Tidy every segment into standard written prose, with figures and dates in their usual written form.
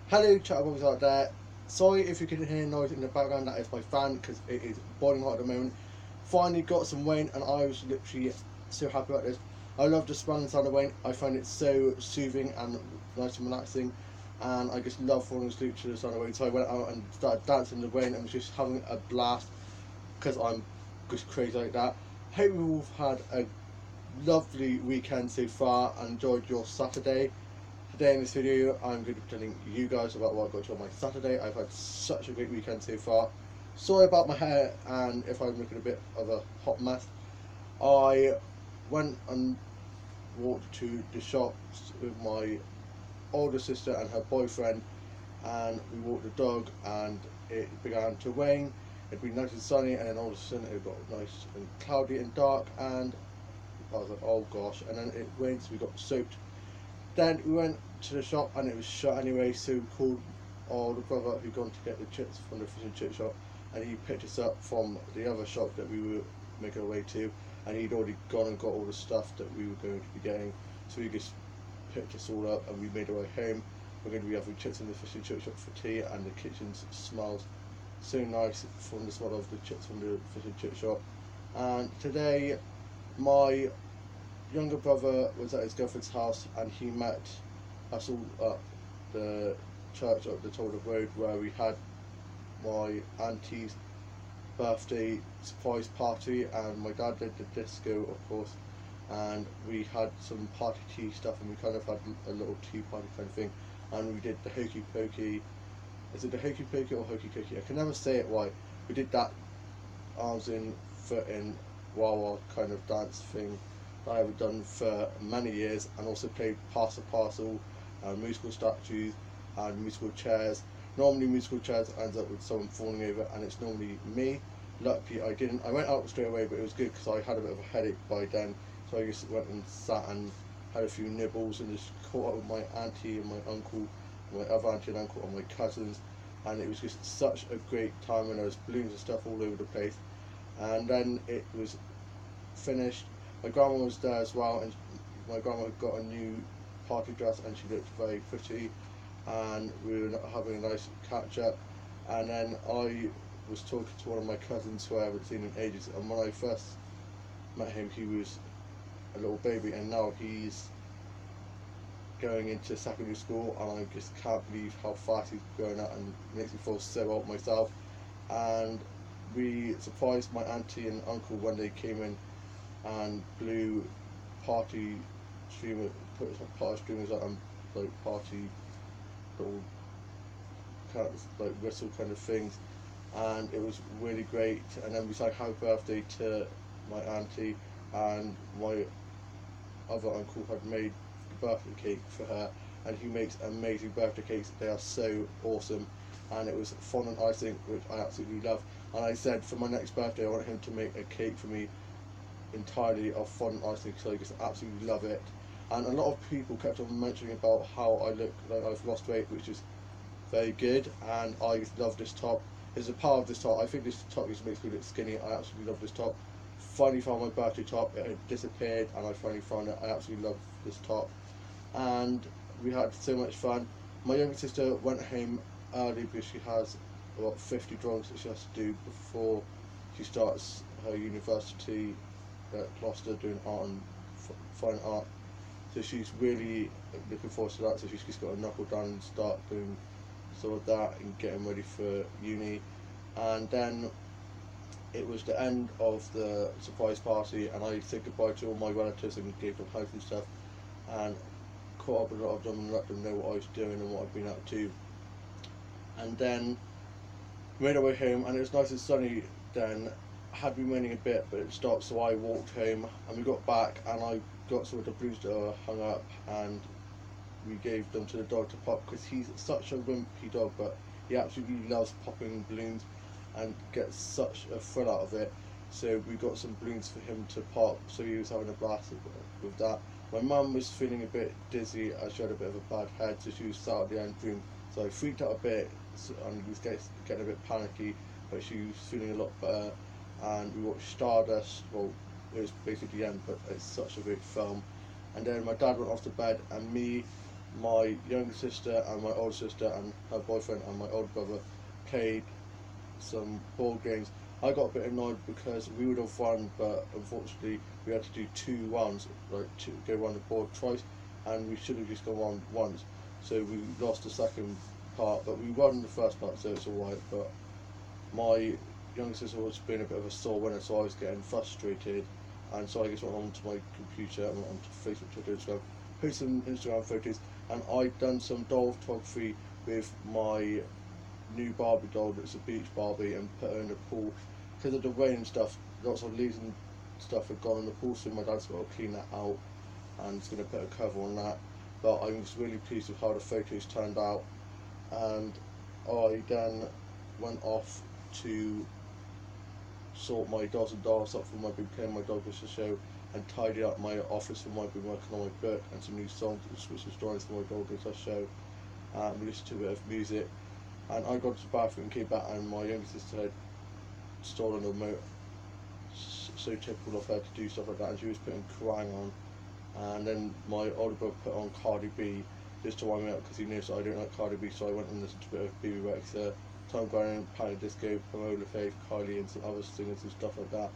Hello, chatterbox out there. Sorry if you can hear noise in the background. That is my fan because it is boiling hot at the moment. Finally got some rain, and I was literally so happy about this. I love the smell and sound of rain. I find it so soothing and nice and relaxing, and I just love falling asleep to the sound of rain. So I went out and started dancing in the rain and was just having a blast because I'm just crazy like that. Hope you've all had a lovely weekend so far and enjoyed your Saturday. Today in this video I'm going to be telling you guys about what I got to on my Saturday. I've had such a great weekend so far. Sorry about my hair and if I'm looking a bit of a hot mess. I went and walked to the shops with my older sister and her boyfriend, and we walked the dog, and it began to rain. It'd been nice and sunny, and then all of a sudden it got nice and cloudy and dark, and I was like, oh gosh, and then it rained, so we got soaked. Then we went to the shop and it was shut anyway, so we called our brother who'd gone to get the chips from the fish and chip shop, and he picked us up from the other shop that we were making our way to, and he'd already gone and got all the stuff that we were going to be getting, so he just picked us all up and we made our way home. We're going to be having chips in the fish and chip shop for tea, and the kitchen smells so nice from the smell of the chips from the fish and chip shop. And today, my younger brother was at his girlfriend's house and he met us all at the church up the Toll Road where we had my auntie's birthday surprise party, and my dad did the disco of course, and we had some party tea stuff, and we kind of had a little tea party kind of thing, and we did the hokey pokey. Is it the hokey pokey or hokey cokey? I can never say it right. We did that arms in, foot in, wah kind of dance thing that I have done for many years, and also played Pass the Parcel and musical statues and musical chairs. Normally, musical chairs ends up with someone falling over, and it's normally me. Luckily, I didn't. I went out straight away, but it was good because I had a bit of a headache by then. So I just went and sat and had a few nibbles and just caught up with my auntie and my uncle, my other auntie and uncle, and my cousins. And it was just such a great time, and there was balloons and stuff all over the place. And then it was finished. My grandma was there as well, and my grandma had got a new party dress, and she looked very pretty. And we were having a nice catch up. And then I was talking to one of my cousins who I haven't seen in ages. And when I first met him, he was a little baby, and now he's going into secondary school, and I just can't believe how fast he's growing up, and it makes me feel so old myself. And we surprised my auntie and uncle when they came in and blew party streamer, put some party streamers out and like party little kind of like whistle kind of things, and it was really great. And then we sang happy birthday to my auntie, and my other uncle had made the birthday cake for her, and he makes amazing birthday cakes. They are so awesome, and it was fondant icing, which I absolutely love. And I said for my next birthday, I want him to make a cake for me entirely of fondant icing because I just absolutely love it. And a lot of people kept on mentioning about how I look like I've lost weight, which is very good. And I just love this top. There's a part of this top. I think this top just makes me look skinny. I absolutely love this top. Finally found my birthday top. It had disappeared, and I finally found it. I absolutely love this top, and we had so much fun. My younger sister went home early because she has about 50 drawings that she has to do before she starts her university at Gloucester doing art and fine art. So she's really looking forward to that. So she's just got to knuckle down and start doing some of that and getting ready for uni. And then it was the end of the surprise party, and I said goodbye to all my relatives and gave them hugs and stuff, and caught up with a lot of them and let them know what I was doing and what I'd been up to. And then made our way home, and it was nice and sunny then. Had been raining a bit, but it stopped, so I walked home, and we got back, and I got some of the balloons that were hung up, and we gave them to the dog to pop because he's such a wimpy dog, but he absolutely loves popping balloons and gets such a thrill out of it. So we got some balloons for him to pop, so he was having a blast with that. My mum was feeling a bit dizzy as she had a bit of a bad head, so she was sat at the end room. So I freaked out a bit and was getting a bit panicky, but she was feeling a lot better. And we watched Stardust. Well, it was basically the end, but it's such a great film. And then my dad went off to bed, and me, my younger sister and my older sister and her boyfriend and my older brother played some board games. I got a bit annoyed because we would have won, but unfortunately we had to do 2 rounds, like to go around the board twice, and we should have just gone on once. So we lost the second part, but we won the first part, so it's alright. But my younger sister was being a bit of a sore winner, so I was getting frustrated, and so I just went onto my computer and went onto Facebook, Twitter, Instagram, posted some Instagram photos, and I'd done some doll photography with my new Barbie doll that's a beach Barbie and put her in the pool. Because of the rain and stuff, lots of leaves and stuff had gone in the pool, so my dad's got to clean that out and he's going to put a cover on that. But I was really pleased with how the photos turned out, and I then went off to sort my dolls and dolls up for my big playing my dog whistle show and tidy up my office for my been working on my book and some new songs and switch some stories for my dog whistle show. We listened to a bit of music, and I got to the bathroom and came back, and my younger sister had stolen a remote. So typical of her to do stuff like that, and she was putting crying on. And then my older brother put on Cardi B just to wind me up because he knows that I don't like Cardi B, so I went and listened to a bit of BB Rexha, Tom Grennan, Panic Disco, Pamola Faith, Kylie, and some other singers and stuff like that.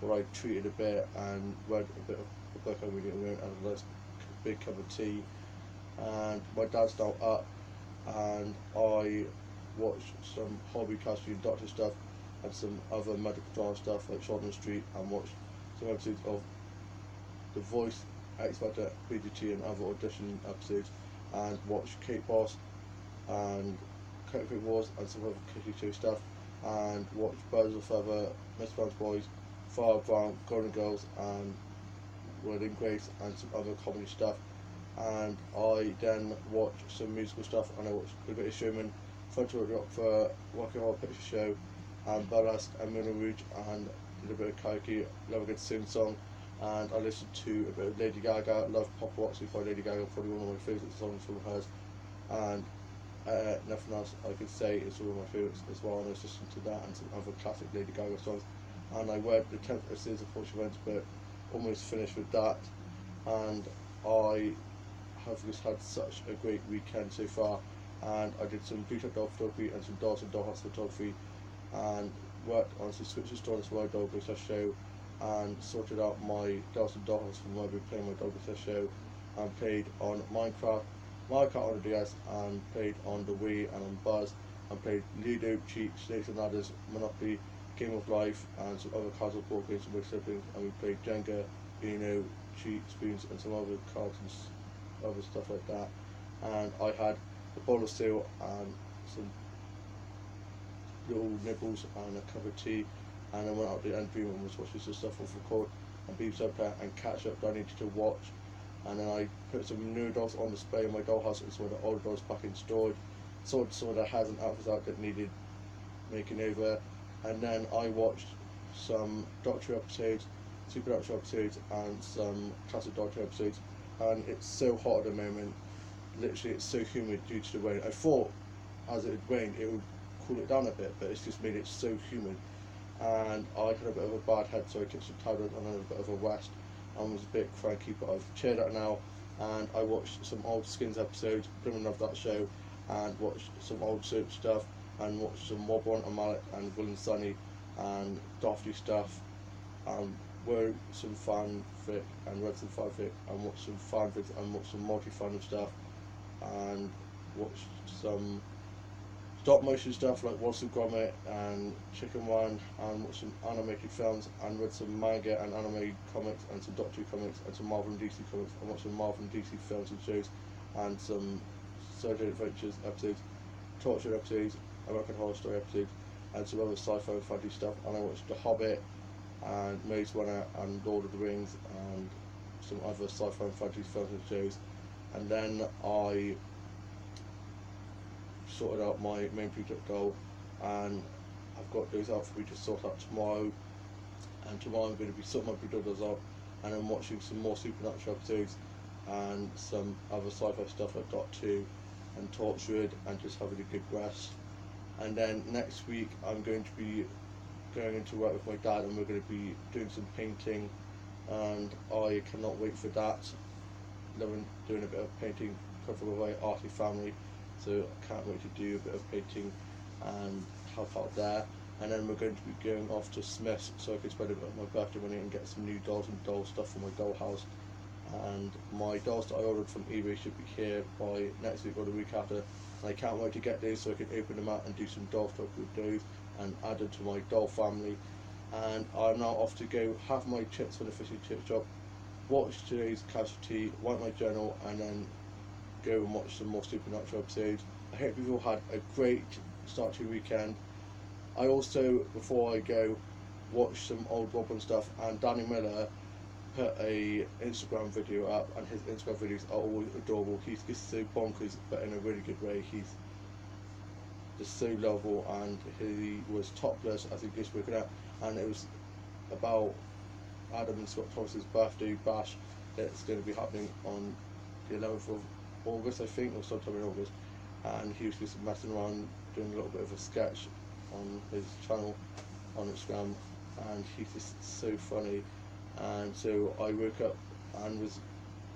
Where I treated a bit and read a bit of the book I'm reading and a nice big cup of tea. And my dad's now up, and I watched some hobby casting doctor stuff and some other medical drama stuff like Shorten Street, and watched some episodes of The Voice, X Factor, BGT, and other audition episodes, and watched Kate Boss and Cockpit Wars and some other Kitty Show stuff, and watched Birds of a Feather, Mr. Brown's Boys, Fire Brown, Golden Girls, and Wedding Grace, and some other comedy stuff. And I then watched some musical stuff, and I watched The Greatest Showman, Photo Rock for Rocky Horror Picture Show, and Burlesque and Moulin Rouge, and did a bit of karaoke, love a good sing song, and I listened to a bit of Lady Gaga, love Paparazzi by Lady Gaga, probably one of my favourite songs from hers, and nothing else I could say is one of my favourites as well, and I was listening to that and some other classic Lady Gaga songs, and I read the 10th series of Fortune Events, but almost finished with that, and I have just had such a great weekend so far, and I did some detailed dog photography and some dolls and dollhouse photography, and worked on some switches stories for my dog show, and sorted out my dolls and dollhouse from where I've been playing my dog show, and played on Minecraft, Mario Kart on the DS, and played on the Wii and on Buzz, and played Ludo, Cheat, Snakes and Ladders, Monopoly, Game of Life, and some other cards of board games with my siblings, and we played Jenga, Cheat, Spoons, and some other cards and other stuff like that. And I had a bowl of cereal and some little nibbles and a cup of tea, and I went out the entry room and was watching some stuff off record and BBC Player and catch up that I needed to watch. And then I put some new dolls on display in my dollhouse and some of the old dolls back in storage, sorted some of the heads and outfits out that needed making over, and then I watched some Doctor episodes, Supernatural episodes, and some classic Doctor episodes, and it's so hot at the moment. Literally, it's so humid due to the rain. I thought as it rained, it would cool it down a bit, but it's just made it so humid. And I had a bit of a bad head, so I took some tablets and had a bit of a rest. I was a bit cranky, but I've cheered out now. And I watched some old Skins episodes, blooming love that show, and watched some old soap stuff, and watched some Wobble and Mallet and Will and Sunny and Dofty stuff, and wrote some fanfic and read some fanfic and watched some fanfics and watched some multi-fan stuff, and watched some stop motion stuff like Wallace and Gromit and Chicken Run, and watched some animated films and read some manga and anime comics and some Doctor Who comics and some Marvel and DC comics, and watched some Marvel and DC films and shows and some Surgeon Adventures episodes, Torture episodes, American Horror Story episodes, and some other sci-fi and fantasy stuff. And I watched The Hobbit and Maze Runner and Lord of the Rings and some other sci-fi and fantasy films and shows. And then I sorted out my main project goal, and I've got those out for me to sort out tomorrow. And tomorrow I'm going to be sorting my projects out, and I'm watching some more Supernatural episodes and some other sci-fi stuff like Dot 2 and Torchwood, and just having a good rest. And then next week I'm going to be going into work with my dad, and we're going to be doing some painting, and I cannot wait for that. Loving doing a bit of painting come from a very arty family, so I can't wait to do a bit of painting and help out there. And then we're going to be going off to Smith's so I can spend a bit of my birthday money and get some new dolls and doll stuff for my doll house. And my dolls that I ordered from eBay should be here by next week or the week after. And I can't wait to get these so I can open them out and do some doll stuff with those and add them to my doll family. And I'm now off to go have my chips for the fish and chip shop, watch today's Casualty, write my journal, and then go and watch some more Supernatural episodes. I hope you've all had a great start to your weekend. I also, before I go, watch some old Robin stuff, and Danny Miller put a Instagram video up, and his Instagram videos are always adorable. He's just so bonkers, but in a really good way. He's just so lovable, and he was topless as he just working out, and it was about Adam and Scott Thomas's birthday bash that's going to be happening on the 11th of August, I think, or sometime in August. And he was just messing around doing a little bit of a sketch on his channel on Instagram, and he's just so funny. And so I woke up and was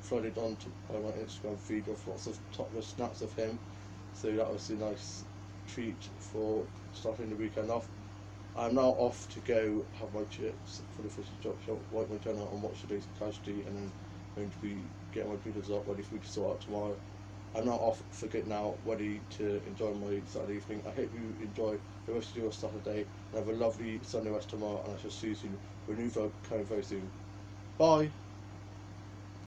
flooded onto by my Instagram feed with lots of topless snaps of him. So that was a nice treat for starting the weekend off. I'm now off to go have my chips for the fish and chip shop, wipe my journal and watch today's Casualty, and then I'm going to be getting my beaters up ready for me to sort out tomorrow. I'm now off for good now, ready to enjoy my Saturday evening. I hope you enjoy the rest of your Saturday and have a lovely Sunday rest tomorrow, and I shall see you soon with a new vlog coming very soon. Bye!